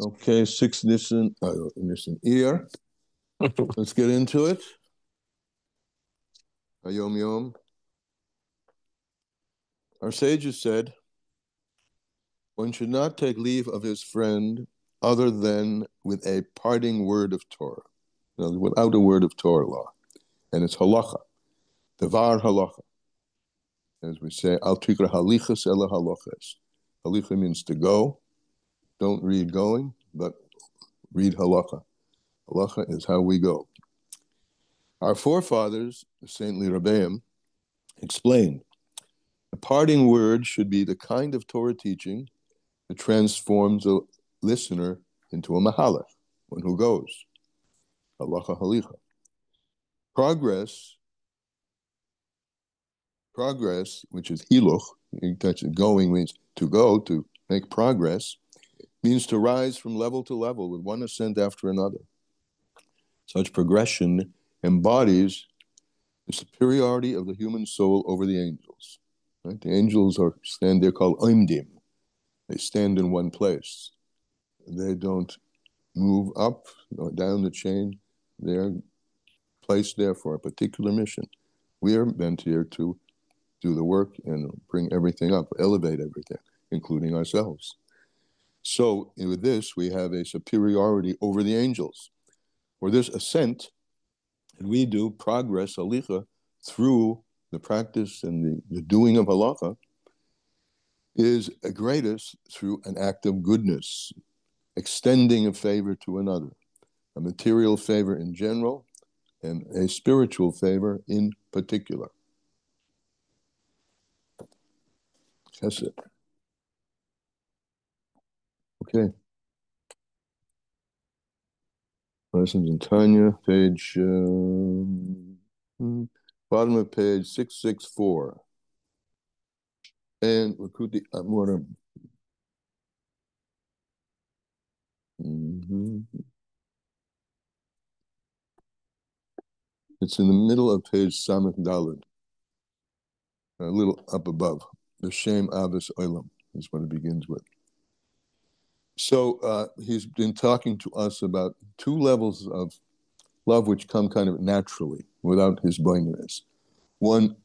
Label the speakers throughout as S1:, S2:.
S1: Okay, six Nissan, Iyar. Let's get into it. Hayom Yom. Our sages said, one should not take leave of his friend other than with a parting word of Torah. Without a word of Torah law. And it's halacha, devar halacha. As we say, al tikra halichas ela halachas. Halicha means to go. Don't read going, but read halacha. Halacha is how we go. Our forefathers, the saintly Rebbeim, explained, a parting word should be the kind of Torah teaching that transforms a listener into a mahalach, one who goes. Halacha halicha. Progress, which is hiluch, going means to go, to make progress, means to rise from level to level with one ascent after another. Such progression embodies the superiority of the human soul over the angels. Right? The angels they're called oimdim. They stand in one place. They don't move up or down the chain. They're placed there for a particular mission. We are meant here to do the work and bring everything up, elevate everything, including ourselves. So with this, we have a superiority over the angels. For this ascent, and we do progress, halicha, through the practice and the doing of halacha, is greatest through an act of goodness, extending a favor to another, a material favor in general, and a spiritual favor in particular. That's it. Okay. Lessons in Tanya, page, bottom of page 664. And Lakuti Amora. It's in the middle of page Samach Daled, a little up above. The Shem Abbas Olam is what it begins with. So he's been talking to us about two levels of love which come kind of naturally, without his blindness. One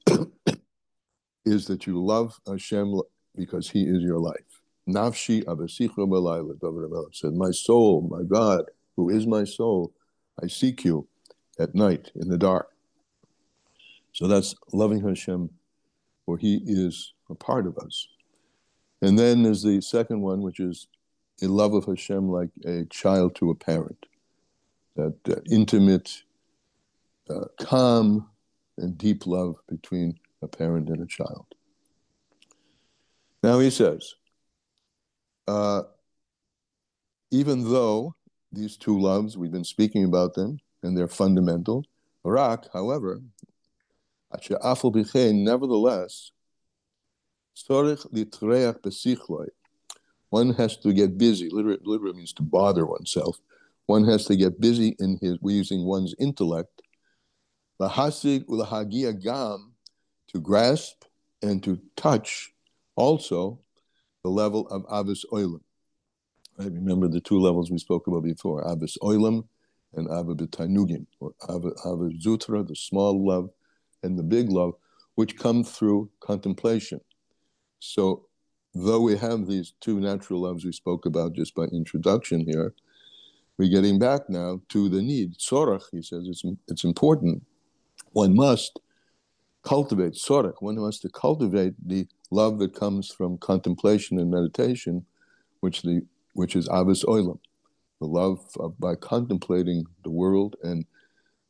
S1: is that you love Hashem because he is your life. Nafshi abasicha b'layla, David HaMelech said, my soul, my God, who is my soul, I seek you at night in the dark. So that's loving Hashem, for he is a part of us. And then there's the second one, which is a love of Hashem like a child to a parent. That intimate, calm, and deep love between a parent and a child. Now he says, even though these two loves, we've been speaking about them, and they're fundamental, Rak, however, nevertheless, one has to get busy. Literally means to bother oneself. One has to get busy in using one's intellect, to grasp and to touch also the level of Avis Oilam. Right? Remember the two levels we spoke about before, Avis Oilam and Ava B'Tainugim, or Ava Zutra, the small love, and the big love, which come through contemplation. So, though we have these two natural loves we spoke about just by introduction here, we're getting back now to the need. Tzorach, he says, it's important. One must cultivate tzorach. One has to cultivate the love that comes from contemplation and meditation, which is Avis Oilam, the love by contemplating the world and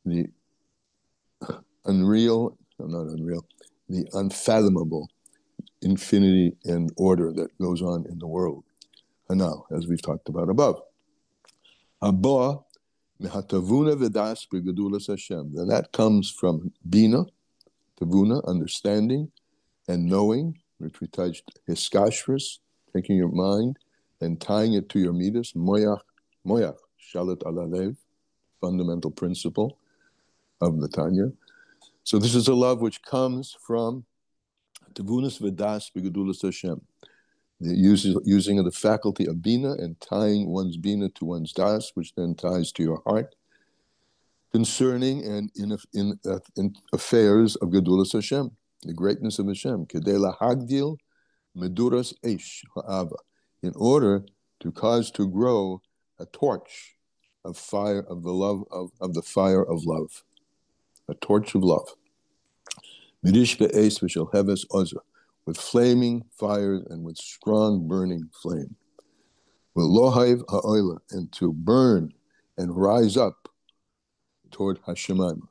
S1: the the unfathomable infinity and order that goes on in the world. And now, as we've talked about above, Haba mehatavuna v'das b'gedulas Hashem. And that comes from bina, tavuna, understanding, and knowing, which we touched, hiskashris, taking your mind and tying it to your midas, moyach, shalit alalev, fundamental principle of the Tanya. So this is a love which comes from tavunas v'das b'gedulas Hashem, the using of the faculty of bina and tying one's bina to one's das, which then ties to your heart, concerning and in affairs of Gedulas Hashem, the greatness of Hashem, kedei lahagdil meduras eish ha'ava, in order to cause to grow a torch of fire of the love of the fire of love, a torch of love. Mirish be'es v'shel heves ozer, with flaming fire and with strong burning flame. With lohav ha'oila, and to burn and rise up toward Hashemayim,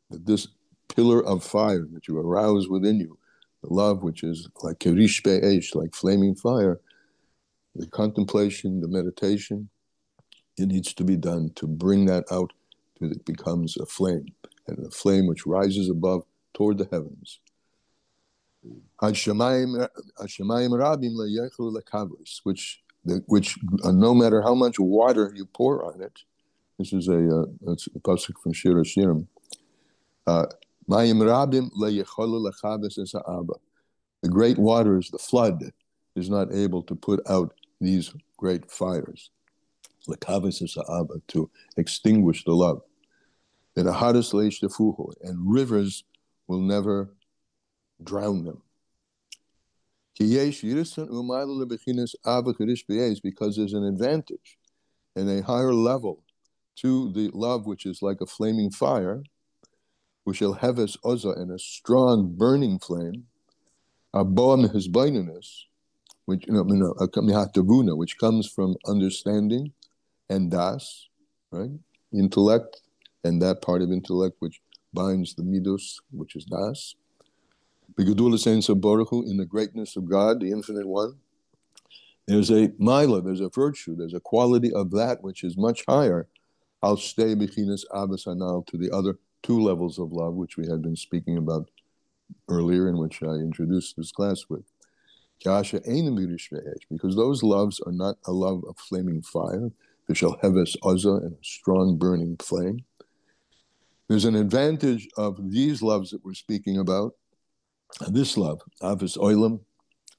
S1: that this pillar of fire that you arouse within you, the love which is like kerish be'esh, like flaming fire, the contemplation, the meditation, it needs to be done to bring that out till it becomes a flame, and a flame which rises above toward the heavens. Which no matter how much water you pour on it, this is a pasuk from Shir Hashirim. The great waters, the flood, is not able to put out these great fires. To extinguish the love. And rivers will never drown them. Because there's an advantage and a higher level to the love which is like a flaming fire, which shall have as oza, and a strong burning flame, which comes from understanding and das, right? Intellect, and that part of intellect which binds the midos, which is das. B'gedulas ein sof baruch hu, in the greatness of God, the Infinite One, there's a mila, there's a virtue, there's a quality of that which is much higher. I'll stay bechinas avos hanal, to the other two levels of love, which we had been speaking about earlier, in which I introduced this class with. Because those loves are not a love of flaming fire, which shall have us oza, and a strong burning flame. There's an advantage of these loves that we're speaking about. This love, avos oilam,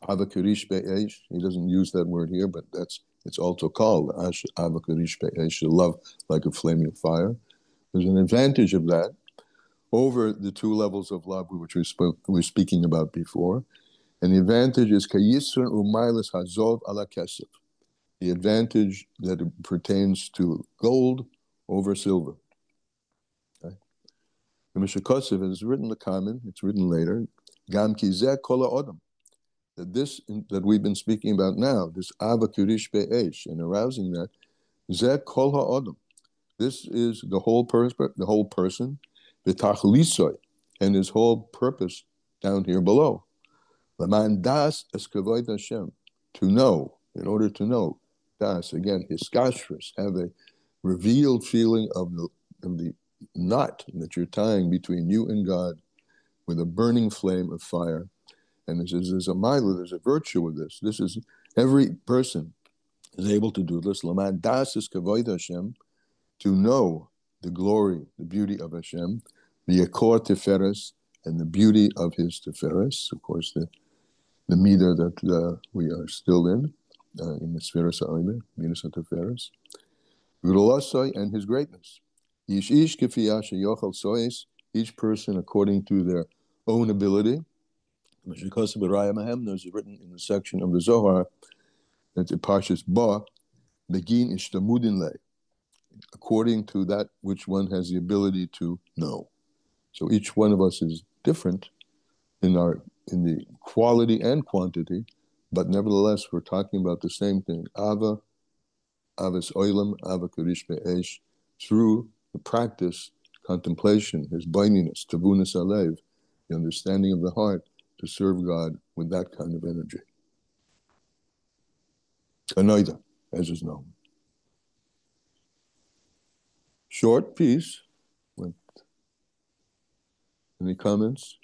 S1: ava kerish be'esh. He doesn't use that word here, but it's also called ava kerish be'esh, love like a flaming fire. There's an advantage of that over the two levels of love which we were speaking about before. And the advantage is kayisr umaylas hazov ala kesef, the advantage that pertains to gold over silver. Okay? The Mishakosef has written the comment, it's written later, Gam kizeh kol ha'odam, that we've been speaking about now, this ava kurish be'esh, and arousing that, zeh kol ha'odam, this is the whole person, v'tachlisoy, and his whole purpose down here below. L'man das es kavod Hashem, to know, in order to know, das, again, hiskashrus, have a revealed feeling of the knot that you're tying between you and God with a burning flame of fire. And there's a mila, there's a virtue of this. This is, every person is able to do this. L'man das es kavod Hashem, to know the glory, the beauty of Hashem, the akor teferes, and the beauty of his teferes, of course, the midah that we are still in the Sfiras HaOmer, Midas HaTeferes, V'rolasai, and his greatness. Ish ish k'fiyah sheyochel sois, each person according to their own ability. Meshikos b'raya mahem, there's written in the section of the Zohar, that the Parshas Ba, begin ishtamudin le, according to that which one has the ability to know. So each one of us is different in the quality and quantity, but nevertheless we're talking about the same thing. Avos oilam, ava kurish be'esh, through the practice, contemplation, his bindiness, tavunas alev, the understanding of the heart, to serve God with that kind of energy. Anoida, as is known. Short piece. Any comments?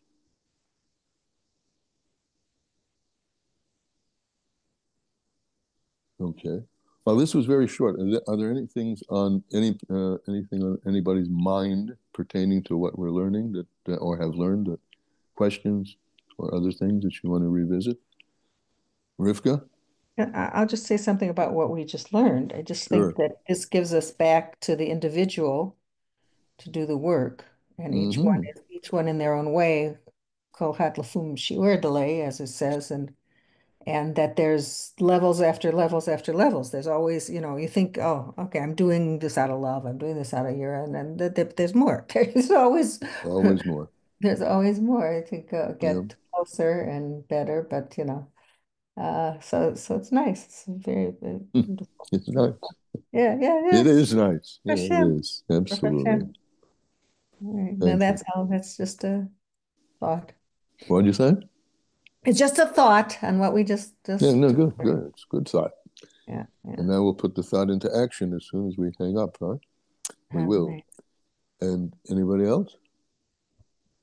S1: Okay. Well, this was very short. Are there any things on anything on anybody's mind pertaining to what we're learning that or have learned, questions or other things that you want to revisit? Rivka?
S2: And I'll just say something about what we just learned. I just think
S1: Sure.
S2: that this gives us back to the individual to do the work, and
S1: Mm-hmm.
S2: each one in their own way, kol hat lafum shiur delay, as it says, and that there's levels after levels after levels. There's always, you think, oh, okay, I'm doing this out of love, I'm doing this out of ira, and then there's more. There's always
S1: Always more.
S2: there's always more to
S1: Yeah.
S2: get closer and better, but so it's nice. It's very, very beautiful.
S1: It's nice.
S2: Yeah, yeah,
S1: It
S2: yes.
S1: is nice. Yeah, it
S2: Hashem.
S1: is.
S2: Baruch
S1: Absolutely.
S2: Hashem. All right. Now
S1: Thank you.
S2: that's just a thought.
S1: What did you say?
S2: It's just a thought on what we
S1: Yeah, no,
S2: just
S1: good,
S2: learned.
S1: good. It's a good thought.
S2: Yeah,
S1: And
S2: yeah.
S1: now we'll put the thought into action as soon as we hang up, huh? We
S2: All
S1: will.
S2: right.
S1: And anybody else?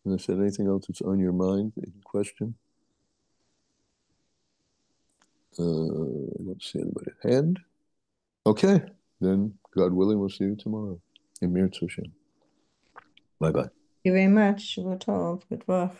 S1: And I said anything else that's on your mind that you can question? I don't see anybody at hand. Okay. Then, God willing, we'll see you tomorrow. Emir Tzushin. Bye bye.
S2: Thank you very much. Shavua tov. Good luck.